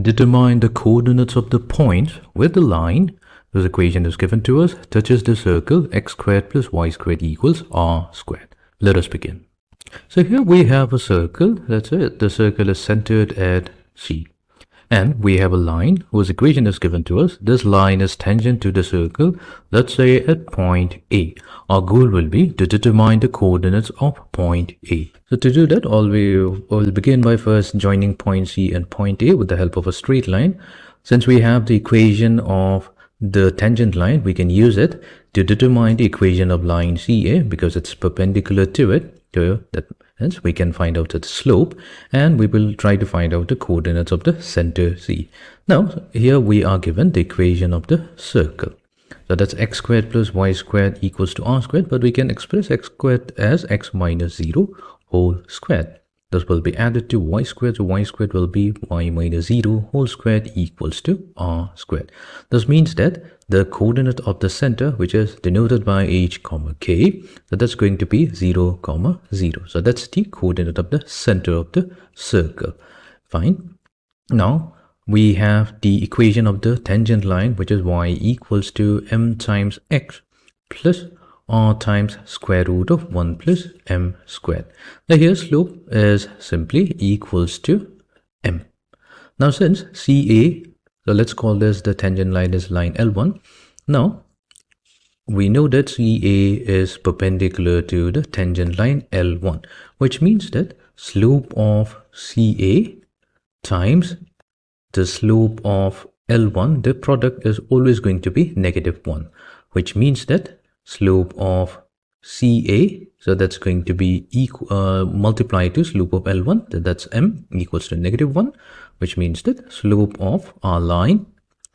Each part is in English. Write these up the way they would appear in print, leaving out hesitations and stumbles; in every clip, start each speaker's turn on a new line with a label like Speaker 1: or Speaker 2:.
Speaker 1: Determine the coordinates of the point where the line, this equation is given to us, touches the circle x squared plus y squared equals r squared. Let us begin. So here we have a circle. Let's say the circle is centered at C. And we have a line whose equation is given to us. This line is tangent to the circle, let's say at point A. Our goal will be to determine the coordinates of point A. So to do that, we will begin by first joining point C and point A with the help of a straight line. Since we have the equation of the tangent line, we can use it to determine the equation of line CA because it's perpendicular to it. Hence, we can find out its slope, and we will try to find out the coordinates of the center C. Now, here we are given the equation of the circle. So that's x squared plus y squared equals to r squared, but we can express x squared as x minus 0 whole squared. This will be added to y squared, so y squared will be y minus 0 whole squared equals to r squared. This means that the coordinate of the center, which is denoted by h comma k, so that's going to be 0 comma 0. So that's the coordinate of the center of the circle. Fine. Now we have the equation of the tangent line, which is y equals to m times x plus r times square root of 1 plus m squared. Now here slope is simply equals to m. Now since CA, so let's call this the tangent line is line L1. Now we know that CA is perpendicular to the tangent line L1, which means that slope of CA times the slope of L1, the product is always going to be -1, which means that slope of CA, so that's going to be multiplied to slope of L1, that's m equals to -1, which means that slope of our line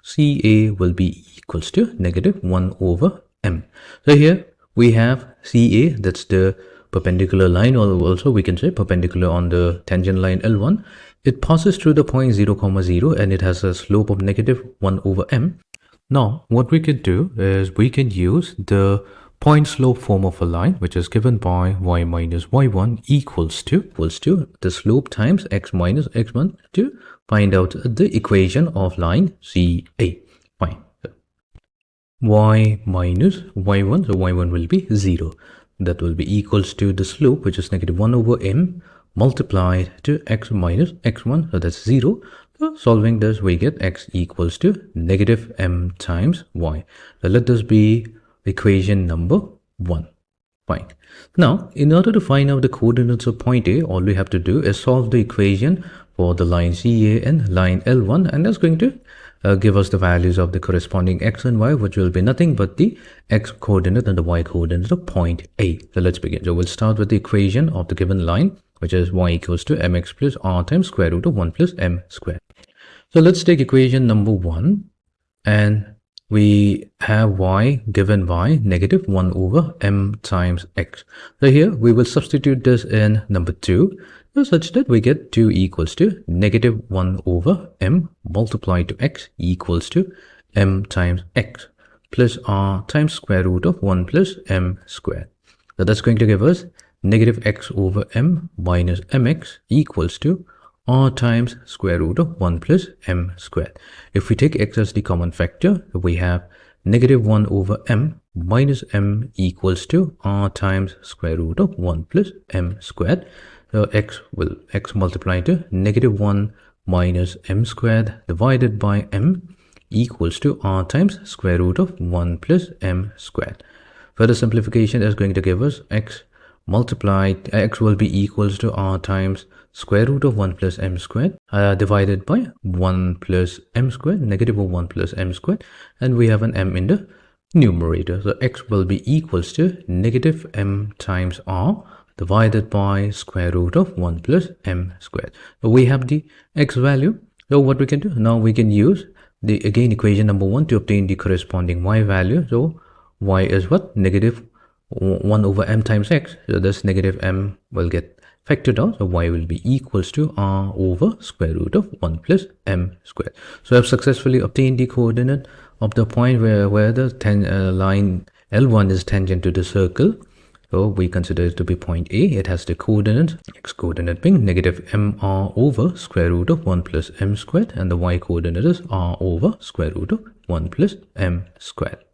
Speaker 1: CA will be equals to -1 over m. So here we have CA, that's the perpendicular line, or also we can say perpendicular on the tangent line L1. It passes through the point 0 comma 0 and it has a slope of -1 over m. Now what we can do is we can use the point slope form of a line, which is given by y minus y1 equals to the slope times x minus x1 to find out the equation of line CA. Fine. Y minus y1, so y1 will be 0. That will be equals to the slope, which is -1 over m multiplied to x minus x1, so that's 0. So solving this, we get x equals to -m times y. So let this be equation number 1. Fine. Now, in order to find out the coordinates of point A, all we have to do is solve the equation for the line CA and line L1, and that's going to give us the values of the corresponding x and y, which will be nothing but the x coordinate and the y coordinate of point A. So let's begin. So we'll start with the equation of the given line, which is y equals to mx plus r times square root of 1 plus m squared. So let's take equation number 1, and we have y given by -1 over m times x. So here we will substitute this in number 2, such that we get 2 equals to -1 over m multiplied to x equals to m times x plus r times square root of 1 plus m squared. So that's going to give us -x over m minus mx equals to r times square root of 1 plus m squared. If we take x as the common factor, we have -1 over m minus m equals to r times square root of 1 plus m squared. So x multiplied to -1 minus m squared divided by m equals to r times square root of 1 plus m squared. Further simplification is going to give us x multiplied, x will be equals to r times square root of 1 plus m squared divided by 1 plus m squared, -1 plus m squared, and we have an m in the numerator. So x will be equals to -m times r divided by square root of 1 plus m squared. So we have the x value. So what we can do now, we can use the again equation number 1 to obtain the corresponding y value. So y is what? -1 over m times x. So this -m will get factored out. So y will be equals to r over square root of 1 plus m squared. So I've successfully obtained the coordinate of the point where the line L1 is tangent to the circle, So we consider it to be point A. It has the coordinate, x coordinate being negative mr over square root of 1 plus m squared, and the y coordinate is r over square root of 1 plus m squared.